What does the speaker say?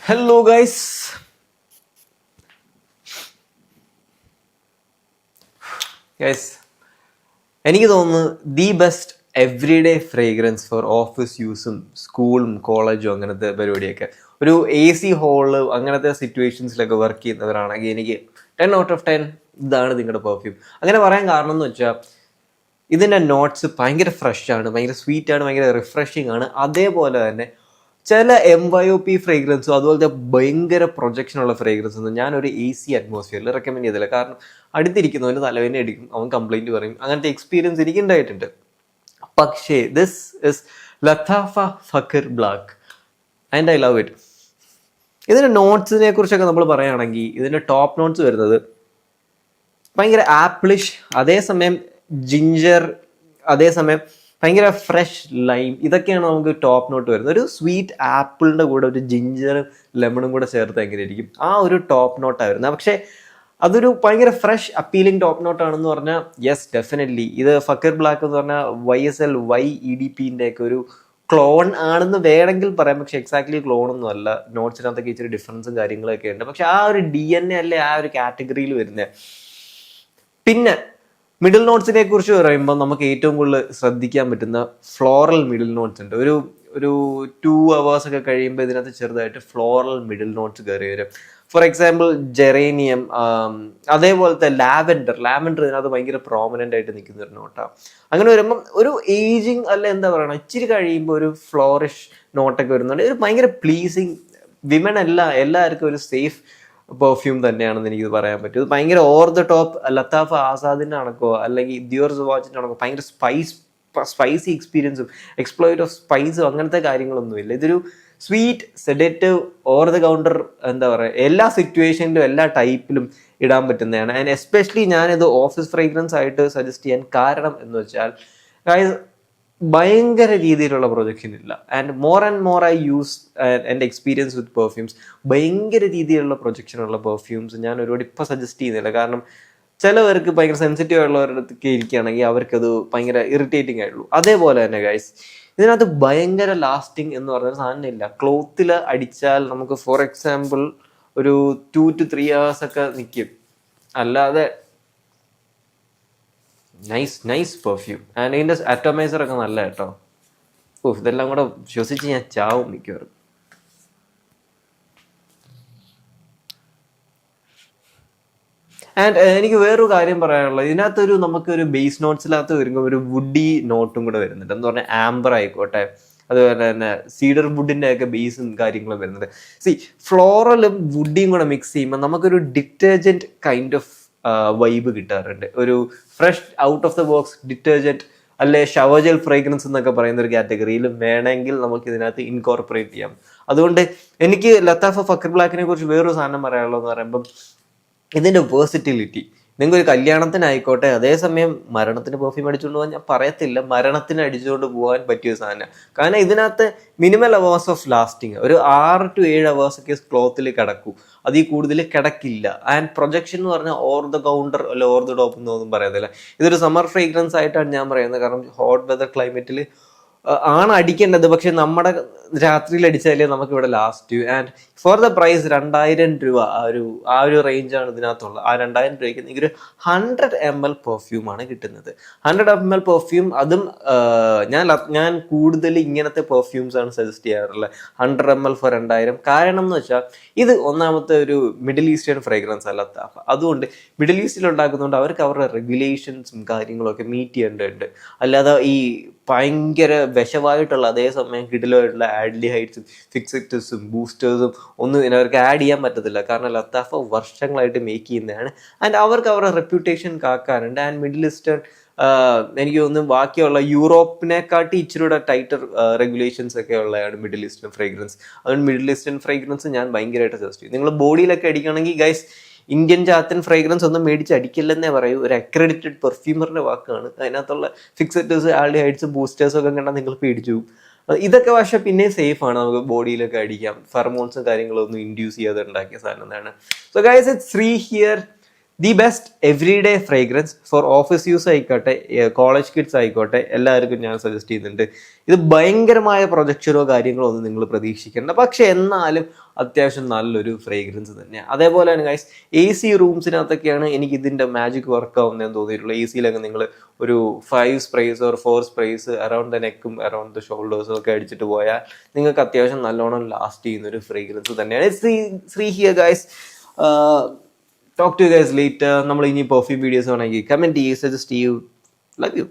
Hello guys, എനിക്ക് തോന്നുന്നു the best everyday fragrance for office യൂസും സ്കൂളും കോളേജും അങ്ങനത്തെ പരിപാടിയൊക്കെ ഒരു AC ഹോള് അങ്ങനത്തെ സിറ്റുവേഷൻസിലൊക്കെ വർക്ക് ചെയ്യുന്നവരാണെങ്കിൽ എനിക്ക് 10 out of 10 ഇതാണ് നിങ്ങളുടെ പെർഫ്യൂം. അങ്ങനെ പറയാൻ കാരണം എന്ന് വെച്ചാൽ ഇതിൻ്റെ നോട്ട്സ് ഭയങ്കര ഫ്രഷ് ആണ്, ഭയങ്കര സ്വീറ്റ് ആണ്, ഭയങ്കര റിഫ്രഷിങ് ആണ്. അതേപോലെ തന്നെ ചില MYOP ഫ്രേഗ്രൻസും അതുപോലത്തെ ഭയങ്കര പ്രൊജക്ഷനുള്ള ഫ്രേഗ്രൻസ് ഒന്നും ഞാനൊരു AC അറ്റ്മോസ്ഫിയറിൽ റെക്കമെൻഡ് ചെയ്തില്ല. കാരണം അടുത്തിരിക്കുന്നവന് തലവേദന അടിക്കും, അവൻ കംപ്ലൈൻറ്റ് പറയും. അങ്ങനത്തെ എക്സ്പീരിയൻസ് എനിക്ക് ഉണ്ടായിട്ടുണ്ട്. പക്ഷേ this is Lattafa Fakhar black and I love it. ഇതിൻ്റെ നോട്ട്സിനെ കുറിച്ചൊക്കെ നമ്മൾ പറയുകയാണെങ്കിൽ ഇതിൻ്റെ ടോപ്പ് നോട്ട്സ് വരുന്നത് ഭയങ്കര ആപ്പിളിഷ്, അതേസമയം ജിഞ്ചർ, അതേസമയം ഭയങ്കര ഫ്രഷ് ലൈം, ഇതൊക്കെയാണ് നമുക്ക് ടോപ്പ് നോട്ട് വരുന്നത്. ഒരു സ്വീറ്റ് ആപ്പിളിൻ്റെ കൂടെ ഒരു ജിഞ്ചറും ലെമണും കൂടെ ചേർത്ത് എങ്ങനെയായിരിക്കും ആ ഒരു ടോപ്പ് നോട്ടാണ് വരുന്നത്. പക്ഷേ അതൊരു ഭയങ്കര ഫ്രഷ് അപ്പീലിംഗ് ടോപ്പ് നോട്ടാണെന്ന് പറഞ്ഞാൽ യെസ്, ഡെഫിനറ്റ്ലി ഇത് ഫക്കർ ബ്ലാക്ക് എന്ന് പറഞ്ഞാൽ YSL YEDPൻ്റെ ഒക്കെ ഒരു ക്ലോൺ ആണെന്ന് വേണമെങ്കിൽ പറയാം. പക്ഷെ എക്സാക്ട്ലി ക്ലോൺ ഒന്നും അല്ല. നോട്ട്സിനകത്തൊക്കെ ഇച്ചിരി ഡിഫറൻസും കാര്യങ്ങളൊക്കെ ഉണ്ട്. പക്ഷെ ആ ഒരു DNA അല്ലേ ആ ഒരു കാറ്റഗറിയിൽ വരുന്നത്. പിന്നെ മിഡിൽ നോട്ട്സിനെ കുറിച്ച് പറയുമ്പോൾ നമുക്ക് ഏറ്റവും കൂടുതൽ ശ്രദ്ധിക്കാൻ പറ്റുന്ന ഫ്ലോറൽ മിഡിൽ നോട്ട്സ് ഉണ്ട്. ഒരു 2 hours ഒക്കെ കഴിയുമ്പോൾ ഇതിനകത്ത് ചെറുതായിട്ട് ഫ്ലോറൽ മിഡിൽ നോട്ട്സ് കയറി വരും. ഫോർ എക്സാമ്പിൾ ജെറേനിയം, അതേപോലത്തെ ലാവൻഡർ ഇതിനകത്ത് ഭയങ്കര പ്രോമിനൻ്റ് ആയിട്ട് നിൽക്കുന്ന ഒരു നോട്ടാണ്. അങ്ങനെ വരുമ്പം ഒരു ഏജിങ് അല്ല എന്താ പറയുക, ഇച്ചിരി കഴിയുമ്പോൾ ഒരു ഫ്ലോറിഷ് നോട്ടൊക്കെ വരുന്നുണ്ട്. ഒരു ഭയങ്കര പ്ലീസിങ്, വിമൻ എല്ലാവർക്കും ഒരു സേഫ് പെർഫ്യൂം തന്നെയാണെന്ന് എനിക്ക് പറയാൻ പറ്റും. ഇത് ഭയങ്കര ഓവർ ദ ടോപ്പ് ലത്താഫ ആസാദിൻ്റെ കണക്കോ അല്ലെങ്കിൽ ദിയോർ സുവാച്ചിൻ്റെ കണക്കോ ഭയങ്കര സ്പൈസി എക്സ്പീരിയൻസും എക്സ്പ്ലോയിറ്റ് ഓഫ് സ്പൈസും അങ്ങനത്തെ കാര്യങ്ങളൊന്നുമില്ല. ഇതൊരു sweet sedative over the counter, എന്താ പറയുക, എല്ലാ സിറ്റുവേഷനിലും എല്ലാ ടൈപ്പിലും ഇടാൻ പറ്റുന്നതാണ്. ആൻഡ് എസ്പെഷ്യലി ഞാനിത് ഓഫീസ് ഫ്രേഗ്രൻസ് ആയിട്ട് സജസ്റ്റ് ചെയ്യാൻ കാരണം എന്ന് വെച്ചാൽ ഭയങ്കര രീതിയിലുള്ള പ്രൊജക്ഷൻ ഇല്ല. ആൻഡ് മോർ ഐ യൂസ് എൻ്റെ എക്സ്പീരിയൻസ് വിത്ത് പെർഫ്യൂംസ്, ഭയങ്കര രീതിയിലുള്ള പ്രൊജക്ഷനുള്ള പെർഫ്യൂംസ് ഞാൻ ഒരുപാട് ഇപ്പോൾ സജസ്റ്റ് ചെയ്യുന്നില്ല. കാരണം ചിലവർക്ക് ഭയങ്കര സെൻസിറ്റീവ് ആയിട്ടുള്ളവരടുത്തൊക്കെ ഇരിക്കുകയാണെങ്കിൽ അവർക്കത് ഭയങ്കര ഇറിറ്റേറ്റിംഗ് ആയിട്ടുള്ളൂ. അതേപോലെ തന്നെ ഗൈസ് ഇതിനകത്ത് ഭയങ്കര ലാസ്റ്റിംഗ് എന്ന് പറഞ്ഞൊരു സാധനം ഇല്ല. ക്ലോത്തിൽ അടിച്ചാൽ നമുക്ക് ഫോർ എക്സാമ്പിൾ ഒരു 2 to 3 hours ഒക്കെ നിൽക്കും. അല്ലാതെ നൈസ് പെർഫ്യൂം. ആൻഡ് ഇതിൻ്റെ അറ്റോമൈസർ ഒക്കെ നല്ല കേട്ടോ. ഇതെല്ലാം കൂടെ ശ്വസിച്ച് ഞാൻ ചാവും മിക്കവാറും. ആൻഡ് എനിക്ക് വേറൊരു കാര്യം പറയാനുള്ളത്, ഇതിനകത്തൊരു നമുക്കൊരു ബേസ് നോട്ട്സിനകത്ത് വരുമ്പോൾ ഒരു വുഡി നോട്ടും കൂടെ വരുന്നുണ്ട്. എന്ന് പറഞ്ഞാൽ ആംബർ ആയിക്കോട്ടെ, അതുപോലെ തന്നെ സീഡർ വുഡിൻ്റെ ഒക്കെ ബേസും കാര്യങ്ങളും വരുന്നുണ്ട്. ഫ്ലോറലും വുഡിയും കൂടെ മിക്സ് ചെയ്യുമ്പോൾ നമുക്കൊരു ഡിറ്റർജൻറ്റ് കൈൻഡ് ഓഫ് വൈബ് കിട്ടാറുണ്ട്. ഒരു fresh out of the box detergent അല്ലെ ഷവർ ജെൽ ഫ്രേഗ്രൻസ് എന്നൊക്കെ പറയുന്ന ഒരു കാറ്റഗറിയിൽ വേണമെങ്കിൽ നമുക്ക് ഇതിനകത്ത് ഇൻകോർപ്പറേറ്റ് ചെയ്യാം. അതുകൊണ്ട് എനിക്ക് ലത്താഫ ഫക്കർ ബ്ലാക്കിനെ കുറിച്ച് വേറൊരു സാധനം പറയാനുള്ളതെന്ന് പറയുമ്പം ഇതിൻ്റെ വേഴ്സിറ്റിലിറ്റി. നിങ്ങൾക്ക് ഒരു കല്യാണത്തിനായിക്കോട്ടെ, അതേസമയം മരണത്തിന് പെർഫ്യൂം അടിച്ചുകൊണ്ട് പോകാൻ ഞാൻ പറയത്തില്ല, മരണത്തിന് അടിച്ചുകൊണ്ട് പോകാൻ പറ്റിയ സാധനം. കാരണം ഇതിനകത്ത് മിനിമൽ അവേഴ്സ് ഓഫ് ലാസ്റ്റിങ്, ഒരു 6 to 7 hours ഒക്കെ ക്ലോത്തിൽ കിടക്കൂ, അതിൽ കൂടുതൽ കിടക്കില്ല. ആൻഡ് പ്രൊജക്ഷൻ എന്ന് പറഞ്ഞാൽ ഓവർ ദ കൗണ്ടർ അല്ല ഓവർ ദ ടോപ്പ് എന്നൊന്നും പറയത്തില്ല. ഇതൊരു സമ്മർ ഫ്രേഗ്രൻസ് ആയിട്ടാണ് ഞാൻ പറയുന്നത്. കാരണം ഹോട്ട് വെതർ ക്ലൈമറ്റിൽ ആണ് അടിക്കേണ്ടത്. പക്ഷെ നമ്മുടെ രാത്രിയിൽ അടിച്ചാലേ നമുക്ക് ഇവിടെ last. And for the price 2000 രൂപ ആ ഒരു റേഞ്ചാണ് ഇതിനകത്തുള്ളത്. ആ 2000 രൂപയ്ക്ക് നിങ്ങൾക്ക് ഒരു 100 ml പെർഫ്യൂമാണ് കിട്ടുന്നത്. 100 ml പെർഫ്യൂം, അതും ഞാൻ കൂടുതൽ ഇങ്ങനത്തെ പെർഫ്യൂംസ് ആണ് സജസ്റ്റ് ചെയ്യാറുള്ളത്. 100 ml ഫോർ 2000. കാരണം എന്ന് വെച്ചാൽ ഇത് ഒന്നാമത്തെ ഒരു മിഡിൽ ഈസ്റ്റേൺ ഫ്രേഗ്രൻസ് അല്ല ലത്താഫ. അതുകൊണ്ട് മിഡിൽ ഈസ്റ്റിൽ ഉണ്ടാക്കുന്നതുകൊണ്ട് അവർക്ക് അവരുടെ റെഗുലേഷൻസും കാര്യങ്ങളൊക്കെ മീറ്റ് ചെയ്യേണ്ടതുണ്ട്. അല്ലാതെ ഈ ഭയങ്കര വിഷമായിട്ടുള്ള അതേസമയം കിടിലമായിട്ടുള്ള ആൽഡിഹൈഡ്സും ഫിക്സറ്റസും ബൂസ്റ്റേഴ്സും ഒന്നും ഇതിനവർക്ക് ആഡ് ചെയ്യാൻ പറ്റത്തില്ല. കാരണം ലത്താഫ വർഷങ്ങളായിട്ട് മേക്ക് ചെയ്യുന്നതാണ്. ആൻഡ് അവർക്ക് അവരുടെ റെപ്യൂട്ടേഷൻ കാക്കാനുണ്ട്. ആൻഡ് മിഡിൽ ഈസ്റ്റേൺ എനിക്ക് തോന്നുന്നു ബാക്കിയുള്ള യൂറോപ്പിനെക്കാട്ടി ഇച്ചിരിയുടെ ടൈറ്റർ റെഗുലേഷൻസ് ഒക്കെ ഉള്ളതാണ് മിഡിൽ ഈസ്റ്റേൺ ഫ്രേഗ്രൻസ്. അതുകൊണ്ട് മിഡിൽ ഈസ്റ്റേൺ ഫ്രേഗ്രൻസ് ഞാൻ ഭയങ്കരമായിട്ട് സജസ്റ്റ് ചെയ്യും. നിങ്ങൾ ബോഡിയിലൊക്കെ അടിക്കുകയാണെങ്കിൽ ഗൈസ് ഇന്ത്യൻ ജാത്തൻ ഫ്രേഗ്രൻസ് ഒന്നും മേടിച്ച് അടിക്കില്ലെന്നേ പറയൂ. ഒരു അക്രഡിറ്റഡ് പെർഫ്യൂമറിന്റെ വാക്കാണ്. അതിനകത്തുള്ള ഫിക്സറ്റേഴ്സ് ആൽഡിഹൈഡ്സ് ബൂസ്റ്റേഴ്സും ഒക്കെ കണ്ടാൽ നിങ്ങൾ പേടിച്ചു. ഇതൊക്കെ പക്ഷേ പിന്നെ സേഫ് ആണ്, നമുക്ക് ബോഡിയിലൊക്കെ അടിക്കാം. ഫെർമോൺസും കാര്യങ്ങളൊന്നും ഇൻഡ്യൂസ് ചെയ്യാതെ ഉണ്ടാക്കിയ സാധനം എന്താണ്. So guys, it's free here. The best every day fragrance for office use ആയിക്കോട്ടെ, കോളേജ് കിഡ്സ് ആയിക്കോട്ടെ, എല്ലാവർക്കും ഞാൻ സജസ്റ്റ് ചെയ്യുന്നുണ്ട്. ഇത് ഭയങ്കരമായ പ്രൊജക്ടറോ കാര്യങ്ങളോ ഒന്നും നിങ്ങൾ പ്രതീക്ഷിക്കേണ്ട, പക്ഷെ എന്നാലും അത്യാവശ്യം നല്ലൊരു ഫ്രേഗ്രൻസ് തന്നെയാണ്. അതേപോലെ തന്നെ ഗൈസ്, AC റൂംസിനകത്തൊക്കെയാണ് എനിക്ക് ഇതിൻ്റെ മാജിക് വർക്ക് ആവുന്നതെന്ന് തോന്നിയിട്ടുള്ളത്. AC നിങ്ങൾ ഒരു 5 sprays or 4 sprays around the നെക്കും അറൗണ്ട് ദ ഷോൾഡേഴ്സും ഒക്കെ അടിച്ചിട്ട് പോയാൽ നിങ്ങൾക്ക് അത്യാവശ്യം നല്ലോണം ലാസ്റ്റ് ചെയ്യുന്ന ഒരു ഫ്രേഗ്രൻസ് തന്നെയാണ്. Shri here guys. Talk to you guys later. നമ്മൾ ഇനി പെർഫ്യൂം വീഡിയോസ് വേണമെങ്കിൽ കമന്റ് ചെയ്യുക, സജസ്റ്റ് ചെയ്യൂ. Love you.